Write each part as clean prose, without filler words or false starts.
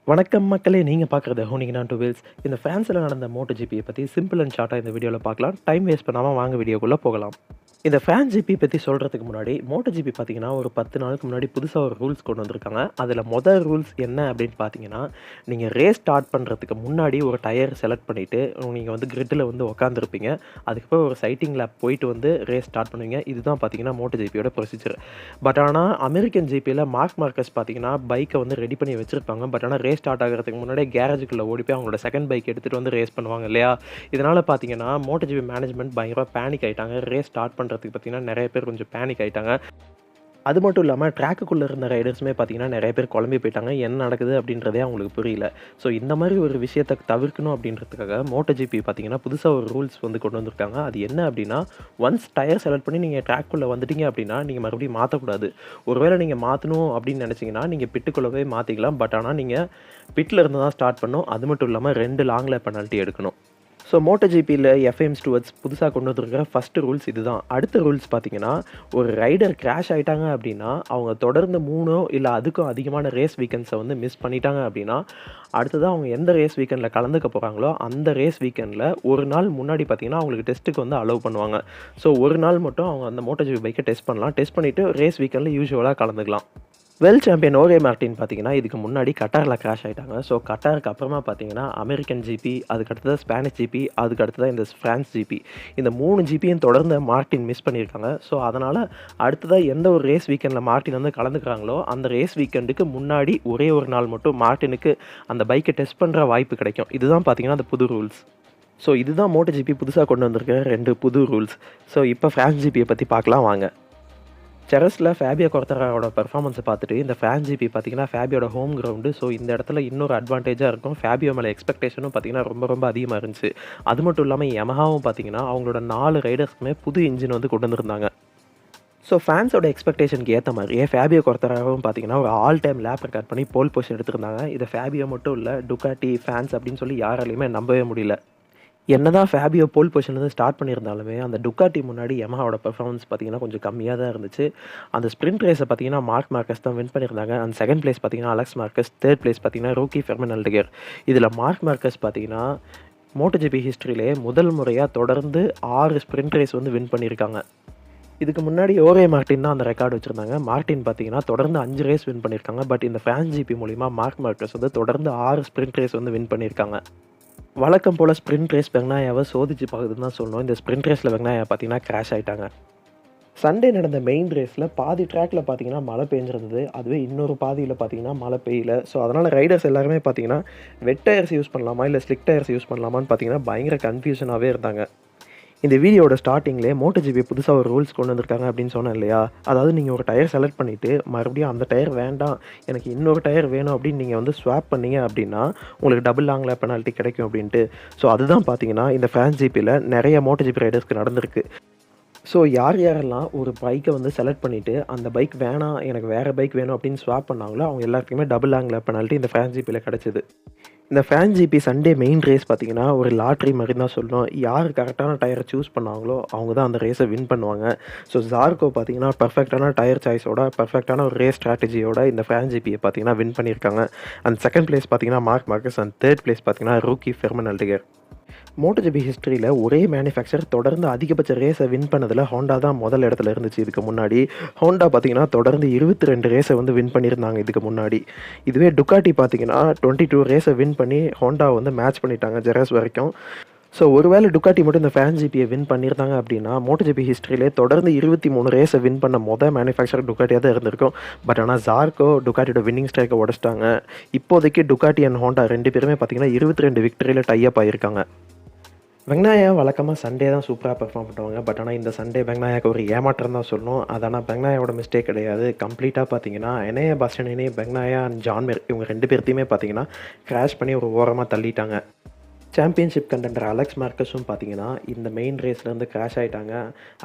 வணக்கம் மக்களே! நீங்க பார்க்குறது ஹோனிங் ஆன் டூ வீல்ஸ். இந்த ஃபிரான்ஸ்ல நடந்த MotoGP பத்தி சிம்பிள் அண்ட் ஷார்ட்டா இந்த வீடியோல பார்க்கலாம். டைம் வேஸ்ட் பண்ணாம வாங்க வீடியோக்குள்ள போகலாம். இந்த ஃபிரான்ஸ் ஜிபி பத்தி சொல்றதுக்கு முன்னாடி, MotoGP பார்த்தீங்கன்னா, ஒரு 10 நாளுக்கு முன்னாடி புதுசா ஒரு ரூல்ஸ் கொண்டு வந்திருக்காங்க. அதில மொத ரூல்ஸ் என்ன அப்படின்னு பார்த்தீங்கன்னா, நீங்க ரேஸ் ஸ்டார்ட் பண்றதுக்கு முன்னாடி ஒரு டயர் செலக்ட் பண்ணிட்டு, நீங்க வந்து கிரிட்ல வந்து உட்காந்துருப்பீங்க. அதுக்கப்புறம் ஒரு சைட்டிங் லேப் போயிட்டு வந்து ரேஸ் ஸ்டார்ட் பண்ணுவீங்க. இதுதான் பார்த்தீங்கன்னா MotoGPயோட ப்ரொசீஜர். பட் ஆனா, அமெரிக்கன் ஜிபில மார்க் மார்கஸ் பார்த்தீங்கன்னா, பைக்க வந்து ரெடி பண்ணி வச்சிருப்பாங்க. பட் ஆனா, ரேஸ் ஸ்டார்ட் ஆகுறதுக்கு முன்னாடியே கேரேஜுக்குள்ள ஓடி போய் அவங்களோட செகண்ட் பைக் எடுத்துட்டு வந்து ரேஸ் பண்ணுவாங்க இல்லையா? இதனால பார்த்தீங்கன்னா, MotoGP மேனேஜ்மென்ட் பயங்கரமா பேனிக் ஆயிட்டாங்க. ரேஸ் ஸ்டார்ட் பண்றதுக்கு பார்த்தீங்கன்னா, நெறைய பேர் கொஞ்சம் பேனிக் ஆயிட்டாங்க. அது மட்டும் இல்லாம ட்ராக்குக்குள்ள இருந்த ரைடர்ஸுமே பார்த்தீங்கன்னா, நெறைய பேர் குழம்பி போயிட்டாங்க. என்ன நடக்குது அப்படின்றதே அவங்களுக்கு புரியல. ஸோ இந்த மாரி ஒரு விஷயத்த தவிர்க்கணும் அப்படின்றதுக்காக MotoGP பார்த்தீங்கன்னா, புதுசா ஒரு ரூல்ஸ் வந்து கொண்டு வந்திருக்காங்க. அது என்ன அப்படின்னா, ஒன்ஸ் டயர் செலக்ட் பண்ணி நீங்க ட்ராக்குள்ள வந்துட்டீங்க அப்படின்னா, நீங்க மறுபடியும் மாத்தக்கூடாது. ஒருவேளை நீங்க மாத்தணும் அப்படின்னு நெனச்சீங்கன்னா, நீங்க பிட்டுக்குள்ள போய் மாத்திக்கலாம். பட் ஆனா நீங்க பிட்ல இருந்து தான் ஸ்டார்ட் பண்ணணும். அது மட்டும் இல்லாம 2 லாங் லேப் பெனால்டி எடுக்கணும். ஸோ MotoGPல எஃப்ஐஎம் ஸ்டூவர்ட்ஸ் புதுசா கொண்டு வந்திருக்கிற ஃபர்ஸ்ட் ரூல்ஸ் இதுதான். அடுத்த ரூல்ஸ் பார்த்தீங்கன்னா, ஒரு ரைடர் கிராஷ் ஆயிட்டாங்க அப்படின்னா, அவங்க தொடர்ந்து 3 இல்ல அதுக்கும் அதிகமான ரேஸ் வீக்கெண்ட்ஸ வந்து மிஸ் பண்ணிட்டாங்க அப்படின்னா, அடுத்ததா அவங்க எந்த ரேஸ் வீக்கெண்ட்ல கலந்துக்க போறாங்களோ, அந்த ரேஸ் வீக்கெண்ட்ல ஒரு நாள் முன்னாடி பார்த்தீங்கன்னா, அவங்களுக்கு டெஸ்ட்டுக்கு வந்து அலோவ் பண்ணுவாங்க. ஸோ ஒரு நாள் மட்டும் அவங்க அந்த MotoGP பைக்க டெஸ்ட் பண்ணலாம். டெஸ்ட் பண்ணிட்டு ரேஸ் வீக்கெண்ட்ல யூசுவலா கலந்துக்கலாம். வேர்ல்ட் சாம்பியன் ஓரே மார்ட்டின் பார்த்தீங்கன்னா, இதுக்கு முன்னாடி கட்டார்ல கிராஷ் ஆயிட்டாங்க. ஸோ கட்டாருக்கு அப்புறமா பார்த்தீங்கன்னா, அமெரிக்கன் ஜிபி, அதுக்கு அடுத்ததா ஸ்பானிஷ் ஜிபி, அதுக்கு அடுத்ததா இந்த ஃபிரான்ஸ் ஜிபி. இந்த 3 ஜிபியும் தொடர்ந்து மார்ட்டின் மிஸ் பண்ணியிருக்காங்க. ஸோ அதனால அடுத்ததா எந்த ஒரு ரேஸ் வீக்கெண்ட்ல மார்ட்டின் வந்து கலந்துக்கிறாங்களோ, அந்த ரேஸ் வீக்கெண்டுக்கு முன்னாடி ஒரே ஒரு நாள் மட்டும் மார்ட்டினுக்கு அந்த பைக்கை டெஸ்ட் பண்ற வாய்ப்பு கிடைக்கும். இதுதான் பார்த்தீங்கன்னா, அந்த புது ரூல்ஸ். ஸோ இதுதான் MotoGP புதுசா கொண்டு வந்திருக்க 2 புது ரூல்ஸ். ஸோ இப்போ ஃபிரான்ஸ் ஜிபிய பத்தி பார்க்கலாம் வாங்க. செரஸ்ல ஃபேபியோ குவார்டராரோட பெர்ஃபார்மன்ஸை பார்த்துட்டு இந்த ஃபிரான்ஸ் ஜிபி பார்த்தீங்கன்னா, ஃபேபியோட ஹோம் கிரவுண்டு. ஸோ இந்த இடத்துல இன்னொரு அட்வான்டேஜா இருக்கும். ஃபேபியோ மேல எக்ஸ்பெக்டேஷனும் பார்த்தீங்கன்னா, ரொம்ப அதிகமா இருந்துச்சு. அது மட்டும் இல்லாம யமஹாவும் பார்த்தீங்கன்னா, அவங்களோட 4 ரைடர்ஸ்க்குமே புது இன்ஜின் வந்து கொண்டு வந்திருந்தாங்க. ஸோ ஃபேன்ஸோட எக்ஸ்பெக்டேஷனுக்கு ஏத்த மாரியே ஃபேபியோ குவார்டராரோவும் பார்த்தீங்கன்னா, ஒரு ஆல் டைம் லேப் ரெக்கார்ட் பண்ணி போல் பொசிஷன் எடுத்திருந்தாங்க. இத ஃபேபியோ மட்டும் இல்ல, டுகாட்டி, ஃபேன்ஸ் அப்படின்னு சொல்லி யாராலயுமே நம்பவே முடியல. என்னதான் ஃபேபியோ போல் பொசிஷன்லேருந்து ஸ்டார்ட் பண்ணியிருந்தாலுமே, அந்த டுக்காட்டி முன்னாடி யமஹாவோட பெர்ஃபார்மன்ஸ் பார்த்தீங்கன்னா, கொஞ்சம் கம்மியா தான் இருந்துச்சு. அந்த ஸ்ப்ரிண்ட் ரேஸை பார்த்தீங்கன்னா, மார்க் மார்கஸ் தான் வின் பண்ணியிருந்தாங்க. அண்ட் செகண்ட் பிளேஸ் பார்த்தீங்கன்னா, அலெக்ஸ் மார்கஸ். தேர்ட் பிளேஸ் பார்த்தீங்கன்னா, ரூக்கி ஃபெர்மின் அல்டகர். இதில மார்க் மார்கஸ் பார்த்தீங்கன்னா, MotoGP ஹிஸ்டரியிலேயே முதல் முறையா தொடர்ந்து 6 ஸ்ப்ரிண்ட் ரேஸ் வந்து வின் பண்ணியிருக்காங்க. இதுக்கு முன்னாடி ஓரே மார்ட்டின் தான் அந்த ரெக்கார்டு வச்சிருந்தாங்க. மார்ட்டின் பார்த்தீங்கன்னா, தொடர்ந்து 5 ரேஸ் வின் பண்ணியிருக்காங்க. பட் இந்த ஃபிரான்ஸ் ஜிபி மூலியமா மார்க் மார்கஸ் வந்து தொடர்ந்து 6 ஸ்ப்ரிண்ட் ரேஸ் வந்து வின் பண்ணியிருக்காங்க. வழக்கம் போல ஸ்ப்ரிண்ட் ரேஸ் பெக்னாயாவ சோதிச்சு பார்க்குதுன்னு தான் சொல்லணும். இந்த ஸ்ப்ரிண்ட் ரேஸ்ல பெக்னாயா பார்த்தீங்கன்னா கிராஷ் ஆயிட்டாங்க. சண்டே நடந்த மெயின் ரேஸ்ல பாதி ட்ராக்ல பார்த்தீங்கன்னா மழை பெஞ்சிருந்தது. அதுவே இன்னொரு பாதியில பார்த்தீங்கன்னா மழை பெய்யல. ஸோ அதனால ரைடர்ஸ் எல்லாருமே பார்த்தீங்கன்னா, வெட் டயர்ஸ் யூஸ் பண்ணலாமா? இல்ல ஸ்லிக் டயர்ஸ் யூஸ் பண்ணலாமான்னு பார்த்தீங்கன்னா, பயங்கர கன்ஃபியூஷனாவே இருந்தாங்க. இந்த வீடியோட ஸ்டார்ட்டிங்லேயே MotoGP புதுசா ஒரு ரூல்ஸ் கொண்டு வந்திருக்காங்க அப்படின்னு சொன்னேன் இல்லையா? அதாவது நீங்க ஒரு டயர் செலக்ட் பண்ணிட்டு, மறுபடியும் அந்த டயர் வேண்டாம், எனக்கு இன்னொரு டயர் வேணும் அப்படின்னு நீங்க வந்து ஸ்வாப் பண்ணீங்க அப்படின்னா, உங்களுக்கு டபுள் லாங் லேப் பெனால்டி கிடைக்கும் அப்படின்ட்டு. ஸோ அதுதான் பார்த்தீங்கன்னா, இந்த ஃபிரான்ஸ் ஜிபில நெறைய MotoGP ரைடர்ஸ்க்கு நடந்திருக்கு. ஸோ யாரெல்லாம் ஒரு பைக்கை வந்து செலக்ட் பண்ணிட்டு, அந்த பைக் வேணாம், எனக்கு வேற பைக் வேணும் அப்படின்னு ஸ்வாப் பண்ணாங்களோ, அவங்க எல்லாத்துக்குமே டபுள் லாங் லேப் பெனால்டி இந்த ஃபிரான்ஸ் ஜிபில கிடைச்சது. இந்த France GB Sunday main race பார்த்தீங்கன்னா, ஒரு லாட்ரி மாரி தான் சொல்லணும். யார் கரெக்டான டயரை சூஸ் பண்ணாங்களோ, அவங்க தான் அந்த ரேஸை வின் பண்ணுவாங்க. ஸோ ஜார்கோ பார்த்தீங்கன்னா, பெர்ஃபெக்ட்டான டயர் சாய்ஸோட, பெர்ஃபெக்ட்டான ஒரு ரேஸ் ஸ்ட்ராட்டஜியோட இந்த ஃபிரான்ஸ் ஜிபியை பார்த்தீங்கன்னா வின் பண்ணியிருக்காங்க. அண்ட் செகண்ட் பிளேஸ் பார்த்தீங்கன்னா mark Marcus. And third place பார்த்தீங்கன்னா ரூக்கி ஃபெர்மின் அல்டகர். MotoGP ஹிஸ்டரியில ஒரே மேனுஃபேக்சர் தொடர்ந்து அதிகபட்ச ரேஸை வின் பண்ணதுல ஹோண்டா தான் முதல் இடத்துல இருந்துச்சு இதுக்கு முன்னாடி. ஹோண்டா பார்த்தீங்கன்னா, தொடர்ந்து 22 ரேஸை வந்து வின் பண்ணியிருந்தாங்க இதுக்கு முன்னாடி. இதுவே டுக்காட்டி பார்த்தீங்கன்னா, 22 ரேஸை வின் பண்ணி ஹோண்டாவை வந்து மேட்ச் பண்ணிட்டாங்க ஜெரஸ் வரைக்கும். ஸோ ஒருவேளை டுக்காட்டி மட்டும் இந்த ஃபிரான்ஸ் ஜிபியை வின் பண்ணியிருந்தாங்க அப்படின்னா, MotoGP ஹிஸ்டரியிலே தொடர்ந்து 23 ரேஸை வின் பண்ண மேனுஃபேக்சர் டுக்காட்டியாக தான் இருந்திருக்கும். பட் ஆனால் ஜார்கோ டுக்காட்டியோட வின்னிங் ஸ்ட்ரைக்கை உடச்சிட்டாங்க. இப்போதைக்கு டுக்காட்டி அண்ட் ஹோண்டா 2 பேருமே பார்த்தீங்கன்னா, 22 விக்டரியில் டை அப் ஆகியிருக்காங்க. பெக்னாயா வழக்கமாக சண்டே தான் சூப்பராக பெர்ஃபார்ம் பண்ணுவாங்க. பட் ஆனால் இந்த சண்டே பெக்னாயாவுக்கு ஒரு ஏமாற்றம் தான் சொல்லணும். அது ஆனால் பெக்னாயாவோட மிஸ்டேக் கிடையாது. கம்ப்ளீட்டாக பார்த்தீங்கன்னா, எனைய பாஸ்டனினி, பெக்னாயா அண்ட் ஜான் மிர் இவங்க 2 பேர்த்தையுமே பார்த்தீங்கன்னா, கிராஷ் பண்ணி ஒரு ஓரமாக தள்ளிட்டாங்க. சாம்பியன்ஷிப் கண்டெண்டர் அலெக்ஸ் மார்கஸும் பார்த்தீங்கன்னா, இந்த மெயின் ரேஸ்லேருந்து கிராஷ் ஆகிட்டாங்க.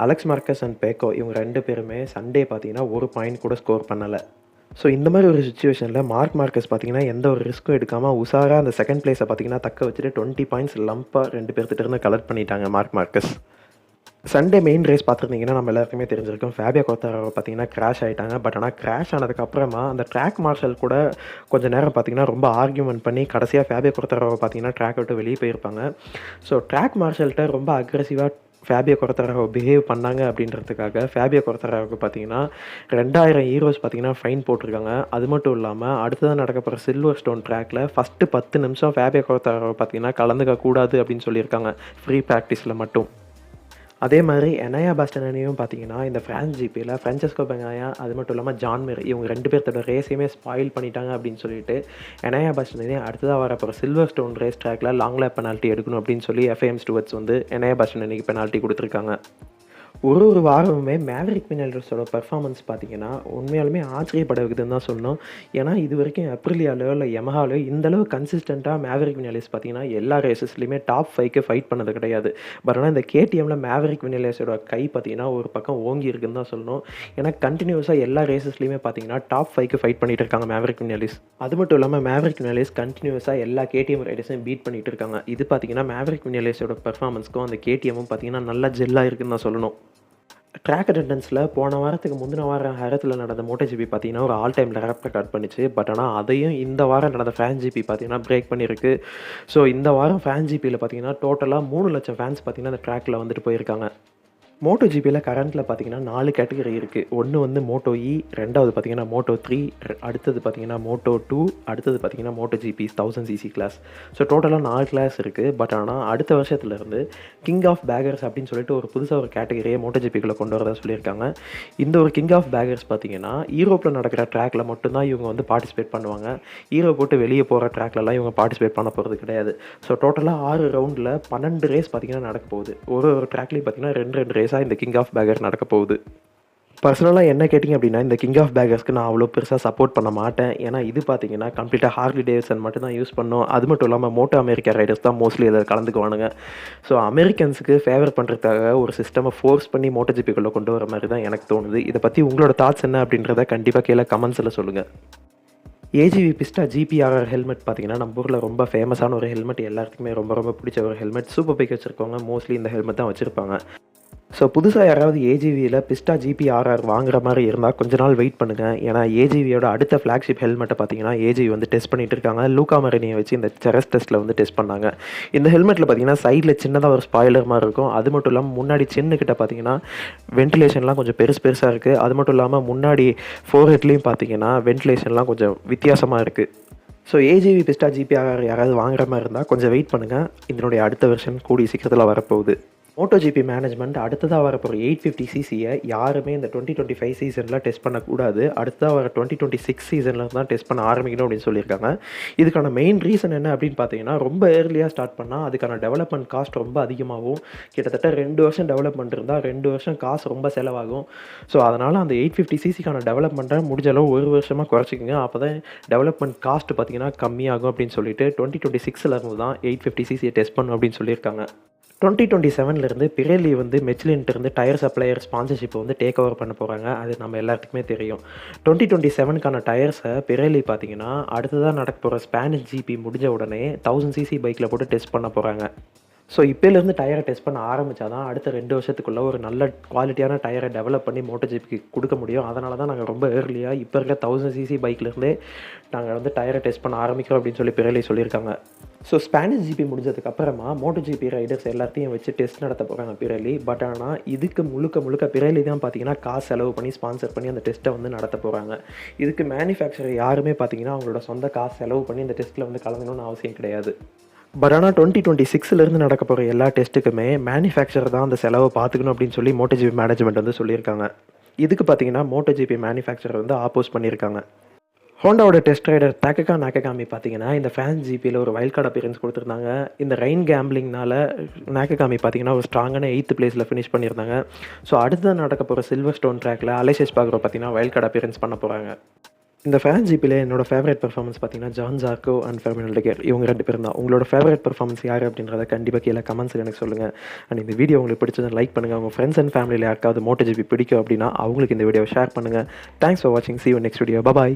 அலெக்ஸ் மார்கஸ் அண்ட் பேக்கோ இவங்க 2 பேருமே சண்டே பார்த்தீங்கன்னா, ஒரு பாயிண்ட் கூட ஸ்கோர் பண்ணலை. ஸோ இந்த மாதிரி ஒரு சிச்சுவேஷனில் மார்க் மார்கஸ் பார்த்தீங்கன்னா, எந்த ஒரு ரிஸ்க்கும் எடுக்காமல் உஷாராக அந்த செகண்ட் பிளேஸை பார்த்தீங்கன்னா தக்க வச்சுட்டு 20 பாயிண்ட்ஸ் லம்பாக 2 பேர்த்திட்ட இருந்து கலெக்ட் பண்ணிட்டாங்க mark Marcus. Sunday main race பார்த்துருந்தீங்கன்னா நம்ம எல்லாருக்குமே தெரிஞ்சிருக்கும். ஃபேபியோ குவார்டாரோ பார்த்தீங்கன்னா கிராஷ் ஆயிட்டாங்க. பட் ஆனா கிராஷ் ஆனதுக்கப்புறமா அந்த ட்ராக் மார்ஷல் கூட கொஞ்ச நேரம் பார்த்தீங்கன்னா ரொம்ப ஆர்கியூமெண்ட் பண்ணி கடைசியா ஃபேபியோ குவார்டாரோவ பார்த்தீங்கன்னா ட்ராக்க விட்டு வெளிய போயிருப்பாங்க. ஸோ ட்ராக் மார்ஷல்ட்ட ரொம்ப அக்ரெசிவா ஃபேபியோ குவார்டாரோ பிஹேவ் பண்ணாங்க அப்படின்றதுக்காக ஃபேபியோ குவார்டாரோவுக்கு பார்த்தீங்கன்னா €2000 பார்த்தீங்கன்னா ஃபைன் போட்டிருக்காங்க. அது மட்டும் இல்லாம அடுத்ததா நடக்க போற சில்வர் ஸ்டோன் ட்ராக்ல ஃபர்ஸ்ட் 10 நிமிஷம் ஃபேபியோ குவார்டாரோ பார்த்தீங்கன்னா கலந்துக்க கூடாது அப்படின்னு சொல்லியிருக்காங்க. ஃப்ரீ பிராக்டிஸ்ல மட்டும். அதே மாதிரி எனாயா பாஸ்டனையும் பார்த்தீங்கன்னா, இந்த ஃப்ரான்ஸ் ஜிபியில் ஃப்ரான்செஸ்கோ பெனாயா அது மட்டும் இல்லாம ஜான் மிர் இவங்க 2 பேர்த்தோட ரேஸையுமே ஸ்பாயில் பண்ணிட்டாங்க அப்படின்னு சொல்லிட்டு, எனாயா பாஸ்டனை அடுத்ததா வரப்போற சில்வர் ஸ்டோன் ரேஸ் ட்ராக்ல லாங் லேப் பெனால்ட்டி எடுக்கணும் அப்படின்னு சொல்லி FIM ஸ்டூவர்ட்ஸ் வந்து எனாயா பாஸ்டனைக்கு பெனால்ட்டி குடுத்துருக்காங்க. ஒரு வாரமுமே மேவரிக் வினல்ஸோட பெர்ஃபார்மன்ஸ் பார்த்தீங்கன்னா, உண்மையாலுமே ஆச்சரியப்பட வைக்குதுன்னு தான் சொல்லணும். ஏன்னா, இதுவரைக்கும் அப்ரிலியாலோ இல்ல யமஹாலோ இந்த அளவு கன்சிஸ்டன்ட்டா மேவரிக் வினல்ஸ் பார்த்தீங்கன்னா, எல்லா ரேஸஸ்லயுமே டாப் 5க்கு ஃபைட் பண்ணது கிடையாது. பட் ஆனா இந்த KTMல மேவரிக் வினல்ஸோட கை பார்த்தீங்கன்னா, ஒரு பக்கம் ஓங்கி இருக்குன்னு தான் சொல்லணும். ஏன்னா, கன்டினியூஸா எல்லா ரேஸஸ்லயுமே பார்த்தீங்கன்னா, டாப் 5க்கு ஃபைட் பண்ணிட்டு இருக்காங்க மேவரிக் வினல்ஸ். அது மட்டும் இல்லாம மேவரிக் வினல்ஸ் கன்டினியூஸா எல்லா KTM ரைடர்ஸையும் பீட் பண்ணிட்டு இருக்காங்க. இது பார்த்தீங்கன்னா, மேவரிக் வினல்ஸோட பெர்ஃபார்மன்ஸ்க்கும் அந்த KTMம் பார்த்தீங்கன்னா, நல்லா ஜெல்லா இருக்குன்னு தான் சொல்லணும். ட்ராக் அட்டெண்டன்ஸில் போன வாரத்துக்கு முந்தின வாரம் ஹரத்தில் நடந்த MotoGP பார்த்தீங்கன்னா ஒரு ஆல் டைம் ரெக்கார்ட் பண்ணுச்சு. பட் ஆனால் அதையும் இந்த வாரம் நடந்த ஃபேன் ஜிபி பார்த்தீங்கன்னா பிரேக் பண்ணியிருக்கு. ஸோ இந்த வாரம் ஃபேன் ஜிபியில் பார்த்தீங்கன்னா டோட்டலாக 3 லட்சம் ஃபேன்ஸ் பார்த்தீங்கன்னா அந்த ட்ராக்கில் வந்துட்டு போயிருக்காங்க. MotoGPயில் கரண்ட்டில் பார்த்தீங்கன்னா 4 கேட்டகரி இருக்குது. ஒன்று வந்து MotoE, ரெண்டாவது பார்த்தீங்கன்னா Moto3, அடுத்தது பார்த்தீங்கன்னா Moto2, அடுத்தது பார்த்தீங்கன்னா MotoGP 1000cc கிளாஸ். ஸோ டோட்டலாக 4 கிளாஸ் இருக்குது. பட் ஆனால் அடுத்த வருஷத்துலேருந்து கிங் ஆஃப் பேகர்ஸ் அப்படின்னு சொல்லிட்டு ஒரு புதுசாக ஒரு கேட்டகரியை MotoGPக்குள்ளே கொண்டு வரதா சொல்லியிருக்காங்க. இந்த ஒரு கிங் ஆஃப் பேகர்ஸ் பார்த்தீங்கன்னா யூரோப்பில் நடக்கிற ட்ராக்கில் மட்டும்தான் இவங்க வந்து பார்ட்டிசிபேட் பண்ணுவாங்க. யூரோப் போட்டு வெளியே போகிற ட்ராக்லலாம் இவங்க பார்ட்டிசிபேட் பண்ண போகிறது கிடையாது. ஸோ டோட்டலாக 6 ரவுண்டில் 12 ரேஸ் பார்த்தீங்கன்னா நடக்க போகுது. ஒரு ட்ராக்லேயும் பார்த்தீங்கன்னா 2 ரேஸாக இந்த கிங் ஆஃப் பேகர் நடக்க போகுது. பர்சனலாக என்ன கேட்டிங்க அப்படின்னா, இந்த கிங் ஆஃப் பேகர்ஸ்க்கு நான் அவ்வளோ பெருசாக சப்போர்ட் பண்ண மாட்டேன். ஏன்னா இது பார்த்தீங்கன்னா கம்ப்ளீட்டாக ஹார்லி டேவிட்சன் மட்டும் தான் யூஸ் பண்ணணும். அது மட்டும் இல்லாமல் மோட்டோ அமெரிக்கா ரைடர்ஸ் தான் மோஸ்ட்லி இதில் கலந்துக்குவானுங்க. ஸோ அமெரிக்கன்ஸுக்கு ஃபேவர் பண்ணுறதுக்காக ஒரு சிஸ்டமை ஃபோர்ஸ் பண்ணி MotoGPக்குள்ளே கொண்டு வர மாதிரி தான் எனக்கு தோணுது. இதை பற்றி உங்களோட தாட்ஸ் என்ன அப்படின்றத கண்டிப்பாக கீழே கமெண்ட்ஸில் சொல்லுங்கள். AGV பிஸ்டா GPRR ஹெல்மெட் பார்த்தீங்கன்னா நம்ம ஊரில் ரொம்ப ஃபேமஸான ஒரு ஹெல்மெட். எல்லாத்துக்குமே ரொம்ப பிடிச்ச ஒரு ஹெல்மெட். சூப்பர் பைக் வச்சுருக்கவங்க மோஸ்ட்லி இந்த ஹெல்மெட் தான் வச்சுருப்பாங்க. ஸோ புதுசாக யாராவது AGVயில் பிஸ்டா GPRR வாங்குற மாதிரி இருந்தால் கொஞ்ச நாள் வெயிட் பண்ணுங்கள். ஏன்னா AGVயோட அடுத்த ஃப்ளாக்ஷிப் ஹெல்மெட்டை பார்த்தீங்கன்னா AGV வந்து டெஸ்ட் பண்ணிட்டு இருக்காங்க. லூகா மரினியை வச்சு இந்த செரஸ் டெஸ்ட்டில் வந்து டெஸ்ட் பண்ணாங்க. இந்த ஹெல்மெட்டில் பார்த்தீங்கன்னா சைடில் சின்னதாக ஒரு ஸ்பாய்லர் மாதிரி இருக்கும். அது மட்டும் இல்லாமல் முன்னாடி சின்னக்கிட்ட பார்த்தீங்கன்னா வென்டிலேஷன்லாம் கொஞ்சம் பெருசாக இருக்குது. அது மட்டும் இல்லாமல் முன்னாடி ஃபோர்ஹெட்லேயும் பார்த்தீங்கன்னா வென்டிலேஷன்லாம் கொஞ்சம் வித்தியாசமாக இருக்குது. ஸோ AGV பிஸ்டா GPRR யாராவது வாங்குற மாதிரி இருந்தால் கொஞ்சம் வெயிட் பண்ணுங்கள். இதனுடைய அடுத்த வெர்ஷன் கூடிய சீக்கிரத்தில் வரப்போகுது. MotoGP மேனேஜ்மெண்ட் அடுத்ததாக வரப்போகிற 850cc யாருமே இந்த 2025 சீசனில் டெஸ்ட் பண்ணக்கூடாது. அடுத்ததாக வர 2026 சீசனில் தான் டெஸ்ட் பண்ண ஆரம்பிக்கணும் அப்படின்னு சொல்லியிருக்காங்க. இதுக்கான மெயின் ரீசன் என்ன அப்படின்னு பார்த்தீங்கன்னா, ரொம்ப ஏர்லியாக ஸ்டார்ட் பண்ணால் அதுக்கான டெவலப்மெண்ட் காஸ்ட் ரொம்ப அதிகமாகும். கிட்டத்தட்ட 2 வருஷம் டெவலப்மெண்ட் இருந்தால் 2 வருஷம் காசு ரொம்ப செலவாகும். ஸோ அதனால் அந்த 850cc டெவலப்மெண்ட்டை முடிஞ்ச அளவு 1 வருஷமாக குறைச்சிக்கோங்க. அப்போ தான் டெவலப்மெண்ட் காஸ்ட் பார்த்தீங்கன்னா கம்மியாகும் அப்படின்னு சொல்லிட்டு 2026 இருந்து தான் 850cc டெஸ்ட் பண்ணணும் அப்படின்னு சொல்லியிருக்காங்க. 2027 பிரெல்லி வந்து மெச்லின்ட்டு டயர் சப்ளையர் ஸ்பான்சர்ஷிப்பை வந்து டேக் ஓவர் பண்ண போகிறாங்க. அது நம்ம எல்லாத்துக்குமே தெரியும். 2027க்கான டயர்ஸை பிரெல்லி பார்த்தீங்கன்னா அடுத்ததாக நடக்க போகிற ஸ்பானிஷ் GP முடிஞ்ச உடனே 1000cc பைக்கில் போட்டு டெஸ்ட் பண்ண போகிறாங்க. ஸோ இப்போலேருந்து டயரை டெஸ்ட் பண்ண ஆரம்பித்தா தான் அடுத்த 2 வருஷத்துக்குள்ளே ஒரு நல்ல குவாலிட்டியான டயரை டெவலப் பண்ணி MotoGPக்கு கொடுக்க முடியும். அதனால தான் நாங்கள் ரொம்ப ஏர்லியாக இப்போ இருக்க 1000cc பைக்லேருந்தே நாங்கள் வந்து டயரை டெஸ்ட் பண்ண ஆரம்பிக்கிறோம் அப்படின்னு சொல்லி பிரெல்லி சொல்லியிருக்காங்க. So Spanish GP முடிஞ்சதுக்கப்புறமா MotoGP Riders எல்லாத்தையும் வச்சு டெஸ்ட் நடத்த போகிறாங்க பிரெல்லி. பட் ஆனால் இதுக்கு முழுக்க பிரெல்லி தான் பார்த்தீங்கன்னா காசு செலவு பண்ணி ஸ்பான்சர் பண்ணி அந்த டெஸ்ட்டை வந்து நடத்த போகிறாங்க. இதுக்கு மேனுஃபேக்சரர் யாருமே பார்த்தீங்கன்னா அவங்களோட சொந்த காசு செலவு பண்ணி இந்த டெஸ்ட்டில் வந்து கலந்துக்கணும்னு அவசியம் கிடையாது. பட் ஆனால் 2026 நடக்க போகிற எல்லா டெஸ்ட்டுக்குமே மேனுஃபேக்சரர் தான் அந்த செலவை பார்த்துக்கணும் அப்படின்னு சொல்லி MotoGP மேனேஜ்மெண்ட் வந்து சொல்லியிருக்காங்க. இதுக்கு பார்த்தீங்கன்னா MotoGP மேனுஃபேக்சரர் வந்து ஆப்போஸ் பண்ணியிருக்காங்க. ஹோண்டாவோட டெஸ்ட் ரைடர் தாக்ககா நாககாமி பார்த்தீங்கன்னா இந்த ஃப்ரான்ஸ் GPயில் ஒரு வைல்ட் கார்டு அப்பியரன்ஸ் கொடுத்துருந்தாங்க. இந்த ரெயின் கேம்பிளிங்னால நாககாமி பார்த்தீங்கன்னா ஒரு ஸ்ட்ராங்கான 8th பிளேஸில் ஃபினிஷ் பண்ணியிருந்தாங்க. ஸோ அடுத்ததான் நடக்க போகிற சில்வர் ஸ்டோன் ட்ராக்கில் அலெக்ஸ் எஸ்பார்கரோ பார்த்தீங்கன்னா வைல்ட் கார்டு அப்பியரன்ஸ் பண்ண போகிறாங்க. இந்த ஃப்ரான்ஸ் GPயில் என்னோட ஃபேவரட் பெர்ஃபார்மன்ஸ் பார்த்தீங்கன்னா ஜான் ஜார்கோ அண்ட் ஃபெர்மினல் டெகர் இவங்க 2 பேரும் தான். உங்களோட ஃபேவரட் பெர்ஃபார்மன்ஸ் யார் அப்படின்றத கண்டிப்பாக கீழே கமெண்ட்ஸில் எனக்கு சொல்லுங்கள். அண்ட் இந்த வீடியோ உங்களுக்கு பிடிச்சதை லைக் பண்ணுங்கள். உங்கள் ஃப்ரெண்ட்ஸ் அண்ட் ஃபேமிலியில் யாருக்காவது MotoGP பிடிக்கும் அப்படின்னா அவங்களுக்கு இந்த வீடியோவை ஷேர் பண்ணுங்கள். தேங்க்ஸ் ஃபார் வாட்சிங். See you next video. Bye bye.